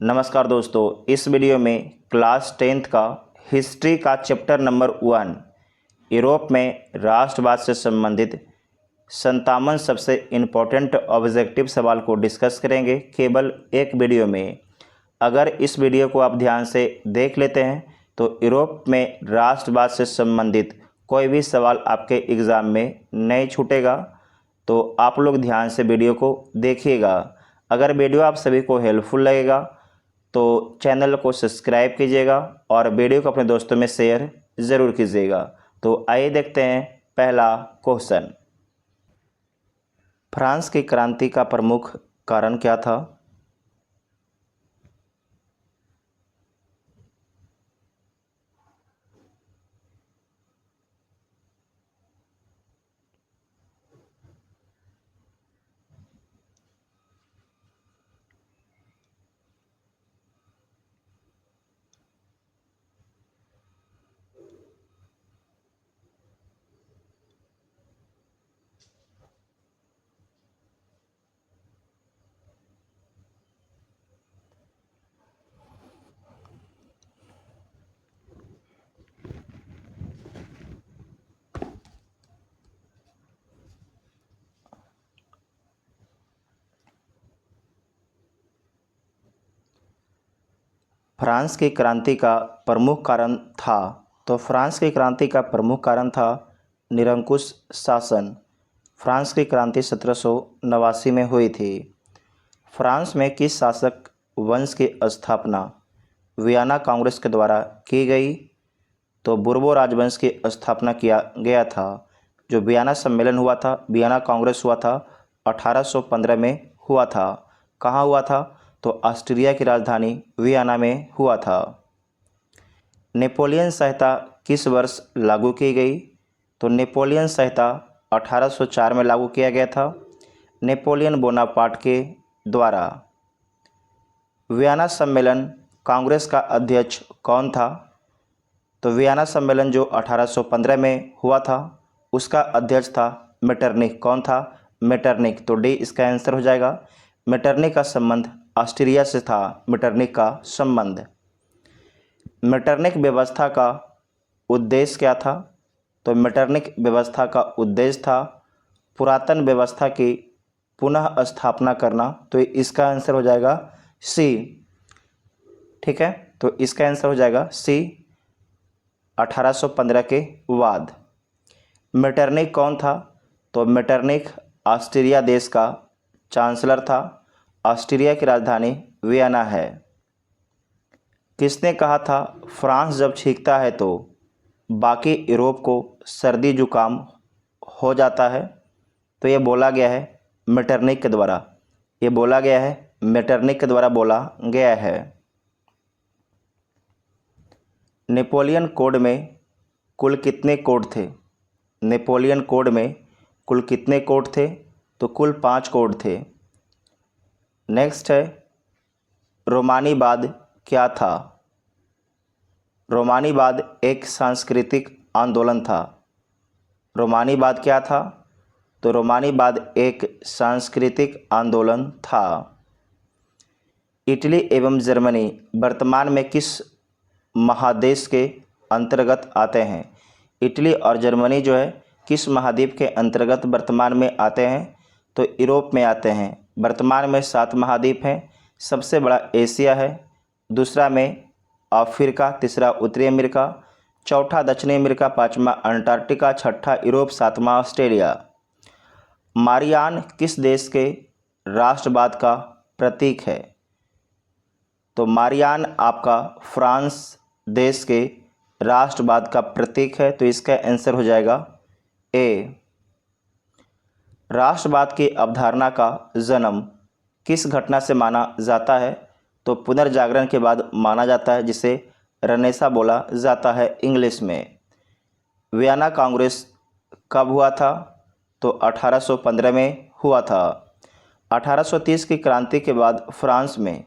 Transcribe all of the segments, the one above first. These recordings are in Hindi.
नमस्कार दोस्तों, इस वीडियो में क्लास 10th का हिस्ट्री का चैप्टर नंबर 1 यूरोप में राष्ट्रवाद से संबंधित 57 सबसे इम्पोर्टेंट ऑब्जेक्टिव सवाल को डिस्कस करेंगे केवल एक वीडियो में। अगर इस वीडियो को आप ध्यान से देख लेते हैं तो यूरोप में राष्ट्रवाद से संबंधित कोई भी सवाल आपके एग्ज़ाम में नहीं छूटेगा। तो आप लोग ध्यान से वीडियो को देखिएगा। अगर वीडियो आप सभी को हेल्पफुल लगेगा तो चैनल को सब्सक्राइब कीजिएगा और वीडियो को अपने दोस्तों में शेयर ज़रूर कीजिएगा। तो आइए देखते हैं पहला क्वेश्चन। फ्रांस की क्रांति का प्रमुख कारण क्या था? फ्रांस की क्रांति का प्रमुख कारण था तो फ्रांस की क्रांति का प्रमुख कारण था निरंकुश शासन। फ्रांस की क्रांति 1789 में हुई थी। फ्रांस में किस शासक वंश की स्थापना वियना कांग्रेस के द्वारा की गई? तो बुर्बो राजवंश की स्थापना किया गया था। जो वियना सम्मेलन हुआ था, वियना कांग्रेस हुआ था, 1815 में हुआ था। कहाँ हुआ था? तो ऑस्ट्रिया की राजधानी वियना में हुआ था। नेपोलियन संहिता किस वर्ष लागू की गई? तो नेपोलियन संहिता 1804 में लागू किया गया था, नेपोलियन बोनापार्ट के द्वारा। वियना सम्मेलन कांग्रेस का अध्यक्ष कौन था? तो वियना सम्मेलन जो 1815 में हुआ था उसका अध्यक्ष था मेटरनिख। कौन था? मेटरनिख। तो डी इसका आंसर हो जाएगा। मेटरनिख का संबंध ऑस्ट्रिया से था। मेटरनिख का संबंध। मेटरनिख व्यवस्था का उद्देश्य क्या था? तो मेटरनिख व्यवस्था का उद्देश्य था पुरातन व्यवस्था की पुनः स्थापना करना। तो इसका आंसर हो जाएगा सी। ठीक है, तो इसका आंसर हो जाएगा सी, 1815 के बाद। मेटरनिख कौन था? तो मेटरनिख ऑस्ट्रिया देश का चांसलर था। ऑस्ट्रिया की राजधानी वियना है। किसने कहा था फ्रांस जब छींकता है तो बाकी यूरोप को सर्दी जुकाम हो जाता है? तो ये बोला गया है मेटरनिख के द्वारा। ये बोला गया है मेटरनिख के द्वारा बोला गया है। नेपोलियन कोड में कुल कितने कोड थे? नेपोलियन कोड में कुल कितने कोड थे? तो कुल 5 कोड थे। नेक्स्ट है रोमानीवाद क्या था? रोमानीवाद एक सांस्कृतिक आंदोलन था। रोमानीवाद क्या था? तो रोमानीवाद एक सांस्कृतिक आंदोलन था। इटली एवं जर्मनी वर्तमान में किस महादेश के अंतर्गत आते हैं? इटली और जर्मनी जो है किस महाद्वीप के अंतर्गत वर्तमान में आते हैं? तो यूरोप में आते हैं। वर्तमान में 7 महाद्वीप हैं। सबसे बड़ा एशिया है, दूसरा में अफ्रीका, तीसरा उत्तरी अमेरिका, चौथा दक्षिणी अमेरिका, पाँचवा अंटार्कटिका, छठा यूरोप, सातवां ऑस्ट्रेलिया। मारियान किस देश के राष्ट्रवाद का प्रतीक है? तो मारियान आपका फ्रांस देश के राष्ट्रवाद का प्रतीक है। तो इसका आंसर हो जाएगा ए। राष्ट्रवाद की अवधारणा का जन्म किस घटना से माना जाता है? तो पुनर्जागरण के बाद माना जाता है, जिसे रनेसा बोला जाता है इंग्लिश में। वियना कांग्रेस कब हुआ था? तो 1815 में हुआ था। 1830 की क्रांति के बाद फ्रांस में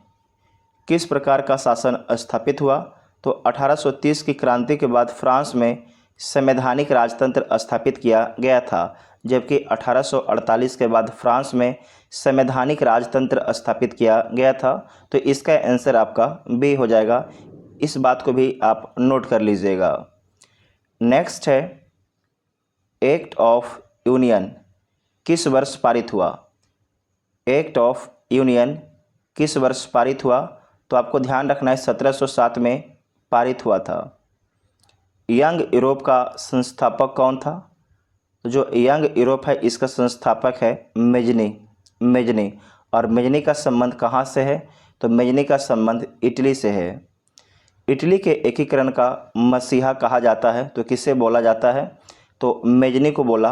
किस प्रकार का शासन स्थापित हुआ? तो 1830 की क्रांति के बाद फ्रांस में संवैधानिक राजतंत्र स्थापित किया गया था, जबकि 1848 के बाद फ्रांस में संवैधानिक राजतंत्र स्थापित किया गया था। तो इसका आंसर आपका बी हो जाएगा। इस बात को भी आप नोट कर लीजिएगा। नेक्स्ट है, एक्ट ऑफ यूनियन किस वर्ष पारित हुआ? एक्ट ऑफ यूनियन किस वर्ष पारित हुआ? तो आपको ध्यान रखना है 1707 में पारित हुआ था। यंग यूरोप का संस्थापक कौन था? तो जो यंग यूरोप है इसका संस्थापक है मेजनी। और मेजनी का संबंध कहाँ से है? तो मेजनी का संबंध इटली से है। इटली के एकीकरण का मसीहा कहा जाता है, तो किसे बोला जाता है? तो मेजनी को बोला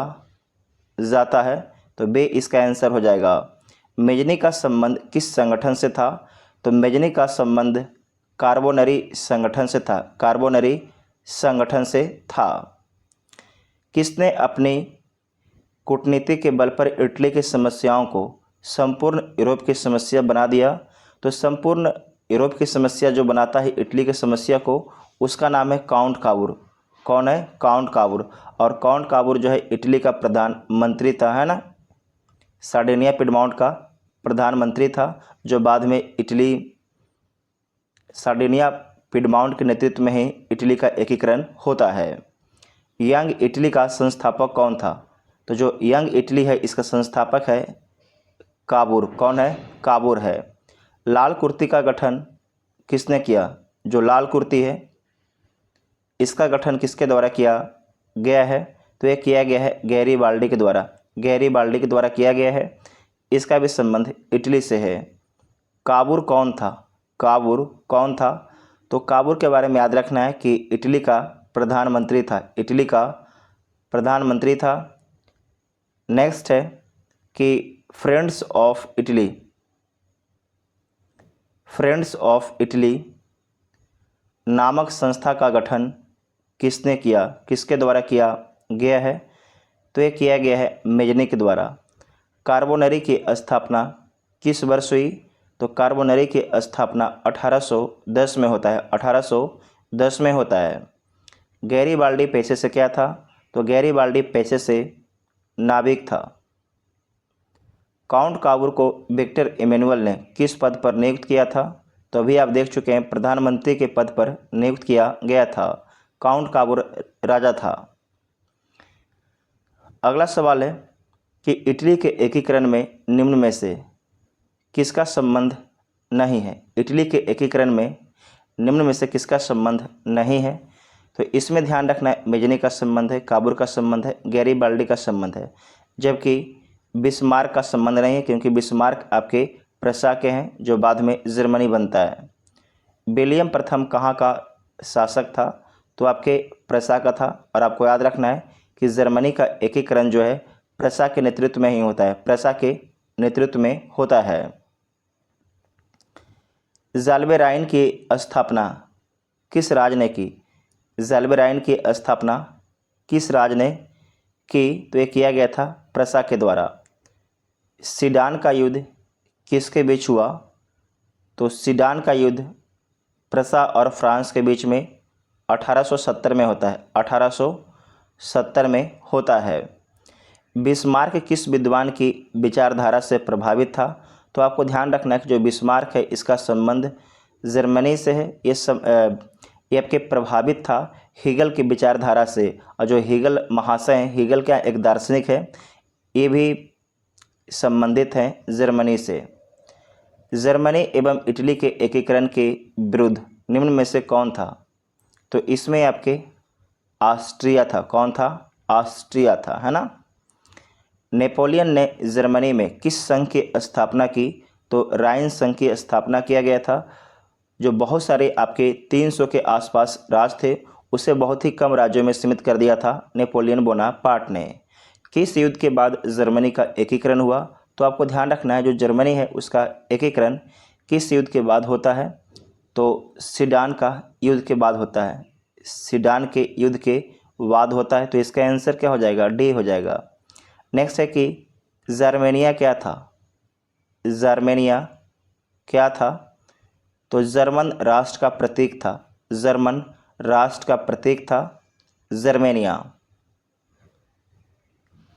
जाता है। तो बे इसका आंसर हो जाएगा। मेजनी का संबंध किस संगठन से था? तो मेजनी का संबंध कार्बोनरी संगठन से था। कार्बोनरी संगठन से था। किसने अपनी कूटनीति के बल पर इटली की समस्याओं को संपूर्ण यूरोप की समस्या बना दिया? तो संपूर्ण यूरोप की समस्या जो बनाता है इटली की समस्या को, उसका नाम है काउंट काबूर। कौन है? काउंट काबूर। और काउंट काबूर जो है इटली का प्रधानमंत्री था, है ना। सार्डिनिया पिडमाउंट का प्रधानमंत्री था, जो बाद में इटली सार्डिनिया पिडमाउंट के नेतृत्व में ही इटली का एकीकरण होता है। यंग इटली का संस्थापक कौन था? तो जो यंग इटली है इसका संस्थापक है काबूर। कौन है? काबूर है। लाल कुर्ती का गठन किसने किया? जो लाल कुर्ती है इसका गठन किसके द्वारा किया गया है? तो ये किया गया है गैरीबाल्डी के द्वारा। गैरीबाल्डी के द्वारा किया गया है। इसका भी संबंध इटली से है। काबूर कौन था? काबूर कौन था? तो काबूर के बारे में याद रखना है कि इटली का प्रधानमंत्री था। इटली का प्रधानमंत्री था। नेक्स्ट है कि फ्रेंड्स ऑफ इटली नामक संस्था का गठन किसने किया? किसके द्वारा किया गया है? तो ये किया गया है मेजनी के द्वारा। कार्बोनरी की स्थापना किस वर्ष हुई? तो कार्बोनरी की स्थापना 1810 में होता है। 1810 में होता है। गैरीबाल्डी पेशे से क्या था? तो गैरीबाल्डी पेशे से नाविक था। काउंट काबूर को विक्टर इमैनुअल ने किस पद पर नियुक्त किया था? तो अभी आप देख चुके हैं प्रधानमंत्री के पद पर नियुक्त किया गया था। काउंट काबूर राजा था। अगला सवाल है कि इटली के एकीकरण में निम्न में से किसका संबंध नहीं है? इटली के एकीकरण में निम्न में से किसका संबंध नहीं है? तो इसमें ध्यान रखना है मेजनी का संबंध है, काबूर का संबंध है, गैरीबाल्डी का संबंध है, जबकि बिस्मार्क का संबंध नहीं है, क्योंकि बिस्मार्क आपके प्रशा के हैं जो बाद में जर्मनी बनता है। विलियम प्रथम कहाँ का शासक था? तो आपके प्रशा का था। और आपको याद रखना है कि जर्मनी का एकीकरण जो है प्रशा के नेतृत्व में ही होता है। प्रशा के नेतृत्व में होता है। ज़ाल्बेराइन की स्थापना किस राज ने की? ज़ाल्बेराइन की स्थापना किस राज ने की? तो ये किया गया था प्रशा के द्वारा। सीडान का युद्ध किसके बीच हुआ? तो सीडान का युद्ध प्रशा और फ्रांस के बीच में 1870 में होता है। 1870 में होता है। बिस्मार्क किस विद्वान की विचारधारा से प्रभावित था? तो आपको ध्यान रखना है कि जो बिस्मार्क है इसका संबंध जर्मनी से है। ये आपके प्रभावित था हीगल की विचारधारा से। और जो हीगल महाशय हैं, हीगल क्या एक दार्शनिक है, ये भी संबंधित हैं जर्मनी से। जर्मनी एवं इटली के एकीकरण के विरुद्ध निम्न में से कौन था? तो इसमें आपके ऑस्ट्रिया था। कौन था? ऑस्ट्रिया था, है ना। नेपोलियन ने जर्मनी में किस संघ की स्थापना की? तो राइन संघ की स्थापना किया गया था, जो बहुत सारे आपके 300 के आसपास राज थे उसे बहुत ही कम राज्यों में सीमित कर दिया था नेपोलियन बोनापार्ट ने। किस युद्ध के बाद जर्मनी का एकीकरण हुआ? तो आपको ध्यान रखना है जो जर्मनी है उसका एकीकरण किस युद्ध के बाद होता है? तो सीडान का युद्ध के बाद होता है। सीडान के युद्ध के बाद होता है। तो इसका आंसर क्या हो जाएगा? डी हो जाएगा। नेक्स्ट है कि जर्मेनिया क्या था? जर्मेनिया क्या था? तो जर्मन राष्ट्र का प्रतीक था। जर्मन राष्ट्र का प्रतीक था। जर्मेनिया।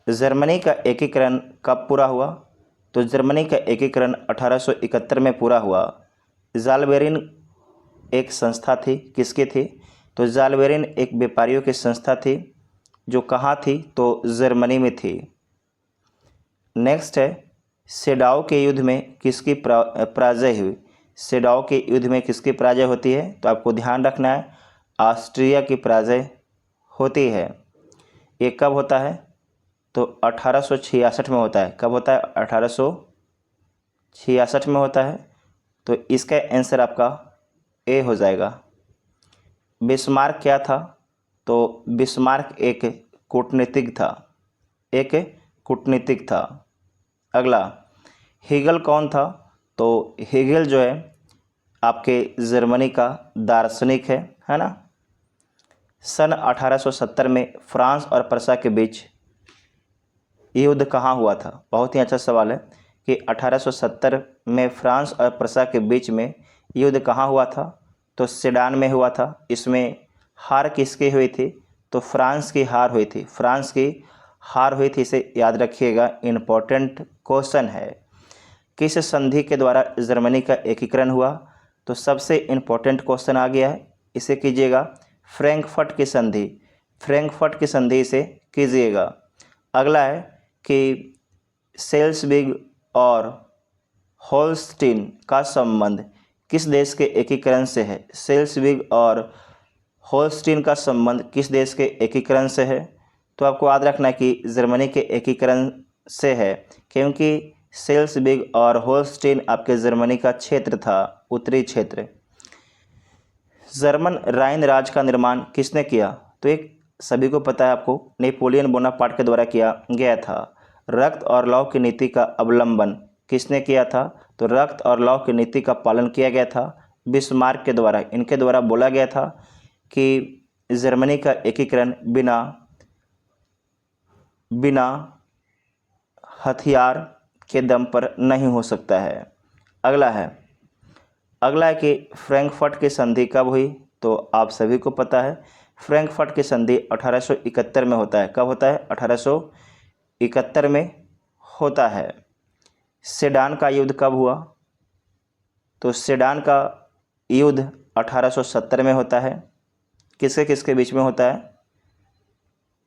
जर्मनी का एकीकरण कब पूरा हुआ? तो जर्मनी का एकीकरण 1871 में पूरा हुआ। ज़ालबेरिन एक संस्था थी, किसकी थी? तो ज़ालबेरिन एक व्यापारियों की संस्था थी, जो कहाँ थी? तो जर्मनी में थी। नेक्स्ट है, सेडाओ के युद्ध में किसकी पराजय हुई? सेडाओ के युद्ध में किसकी पराजय होती है? तो आपको ध्यान रखना है, ऑस्ट्रिया की पराजय होती है। ये कब होता है? तो 1866 में होता है। कब होता है? 1866 में होता है। तो इसका आंसर आपका ए हो जाएगा। बिस्मार्क क्या था? तो बिस्मार्क एक कूटनीतिक था, एक कूटनीतिक था। अगला, हेगल कौन था? तो हेगल जो है आपके जर्मनी का दार्शनिक है ना। सन 1870 में फ्रांस और प्रसा के बीच युद्ध कहाँ हुआ था? बहुत ही अच्छा सवाल है कि 1870 में फ्रांस और प्रसा के बीच में युद्ध कहाँ हुआ था? तो सेडान में हुआ था। इसमें हार किसकी हुई थी? तो फ्रांस की हार हुई थी। फ्रांस की हार हुई थी, इसे याद रखिएगा, इम्पोर्टेंट क्वेश्चन है। किस संधि के द्वारा जर्मनी का एकीकरण हुआ? तो सबसे इम्पोर्टेंट क्वेश्चन आ गया है, इसे कीजिएगा, फ्रैंकफर्ट की संधि। फ्रैंकफर्ट की संधि से कीजिएगा। अगला है कि सेल्सबिग और होल्स्टीन का संबंध किस देश के एकीकरण से है? सेल्सबिग और होल्स्टीन का संबंध किस देश के एकीकरण से है? तो आपको याद रखना है कि जर्मनी के एकीकरण से है, क्योंकि सेल्सबिग और होल्स्टीन आपके जर्मनी का क्षेत्र था, उत्तरी क्षेत्र। जर्मन राइन राज्य का निर्माण किसने किया? तो एक सभी को पता है, आपको, नेपोलियन बोनापार्ट के द्वारा किया गया था। रक्त और लौह की नीति का अवलंबन किसने किया था? तो रक्त और लौह की नीति का पालन किया गया था बिस्मार्क के द्वारा। इनके द्वारा बोला गया था कि जर्मनी का एकीकरण बिना हथियार के दम पर नहीं हो सकता है। अगला है कि फ्रैंकफर्ट की संधि कब हुई? तो आप सभी को पता है, फ्रैंकफर्ट की संधि 1871 में होता है। कब होता है? 1871 में होता है। सेडान का युद्ध कब हुआ? तो सेडान का युद्ध 1870 में होता है। किसके किसके बीच में होता है?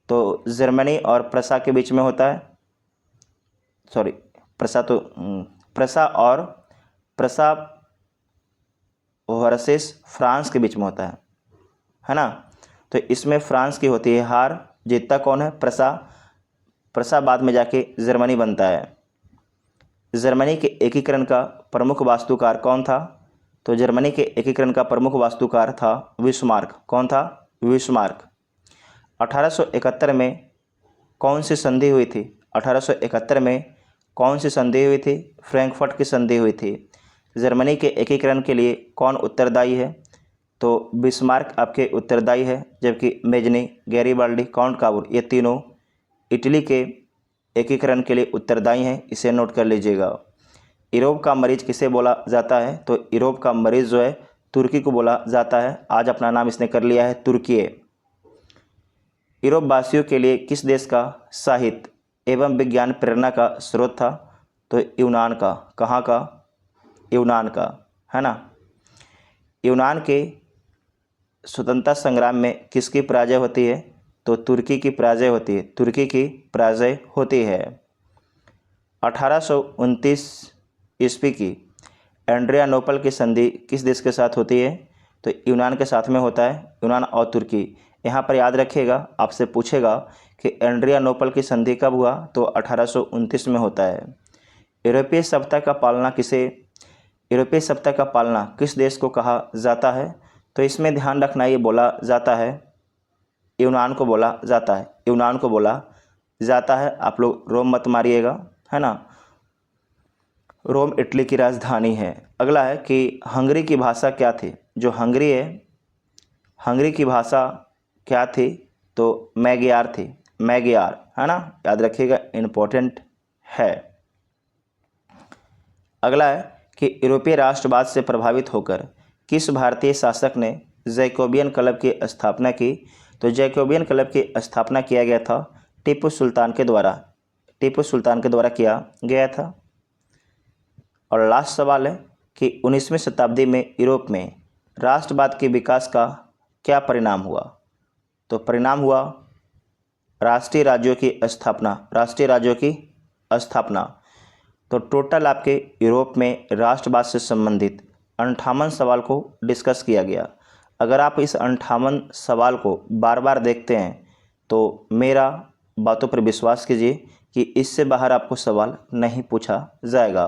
तो जर्मनी और प्रसा के बीच में होता है। सॉरी, प्रसा वर्सेस फ्रांस के बीच में होता है ना। तो इसमें फ्रांस की होती है हार, जीतता कौन है? प्रसा बाद में जाके जर्मनी बनता है। जर्मनी के एकीकरण का प्रमुख वास्तुकार कौन था? तो जर्मनी के एकीकरण का प्रमुख वास्तुकार था बिस्मार्क। कौन था? बिस्मार्क। 1871 में कौन सी संधि हुई थी? 1871 में कौन सी संधि हुई थी? फ्रैंकफर्ट की संधि हुई थी। जर्मनी के एकीकरण के लिए कौन उत्तरदायी है? तो बिस्मार्क आपके उत्तरदायी है, जबकि मेजनी, गैरीबाल्डी, काउंट काबूल, ये तीनों इटली के एकीकरण के लिए उत्तरदायी हैं। इसे नोट कर लीजिएगा। यूरोप का मरीज किसे बोला जाता है? तो यूरोप का मरीज जो है तुर्की को बोला जाता है। आज अपना नाम इसने कर लिया है तुर्की। यूरोप वासियों के लिए किस देश का साहित्य एवं विज्ञान प्रेरणा का स्रोत था? तो यूनान का। कहाँ का? यूनान का, है ना। यूनान के स्वतंत्रता संग्राम में किसकी पराजय होती है? तो तुर्की की पराजय होती है। तुर्की की पराजय होती है। 1829 ईस्वी की एड्रियानोपल की संधि किस देश के साथ होती है? तो यूनान के साथ में होता है, यूनान और तुर्की। यहाँ पर याद रखिएगा, आपसे पूछेगा कि एड्रियानोपल की संधि कब हुआ? तो 1829 में होता है। यूरोपीय सभ्यता का पालना किस देश को कहा जाता है? तो इसमें ध्यान रखना, ये बोला जाता है यूनान को बोला जाता है। यूनान को बोला जाता है। आप लोग रोम मत मारिएगा, है ना। रोम इटली की राजधानी है। अगला है कि हंगरी की भाषा क्या थी? जो हंगरी है, हंगरी की भाषा क्या थी? तो मैगियार थी। मैगियार, है ना, याद रखिएगा, इम्पोर्टेंट है। अगला है कि यूरोपीय राष्ट्रवाद से प्रभावित होकर किस भारतीय शासक ने जैकोबियन क्लब की स्थापना की? तो जैकोबियन क्लब की स्थापना किया गया था टीपू सुल्तान के द्वारा किया गया था। और लास्ट सवाल है कि 19वीं शताब्दी में यूरोप में राष्ट्रवाद के विकास का क्या परिणाम हुआ। तो परिणाम हुआ राष्ट्रीय राज्यों की स्थापना। तो टोटल आपके यूरोप में राष्ट्रवाद से संबंधित 58 सवाल को डिस्कस किया गया। अगर आप इस 58 सवाल को बार बार देखते हैं तो मेरा बातों पर विश्वास कीजिए कि इससे बाहर आपको सवाल नहीं पूछा जाएगा।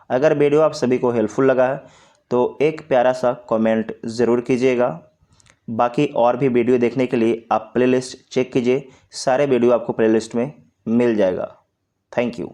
अगर वीडियो आप सभी को हेल्पफुल लगा है तो एक प्यारा सा कमेंट ज़रूर कीजिएगा। बाकी और भी वीडियो देखने के लिए आप प्लेलिस्ट चेक कीजिए, सारे वीडियो आपको प्लेलिस्ट में मिल जाएगा। Thank you.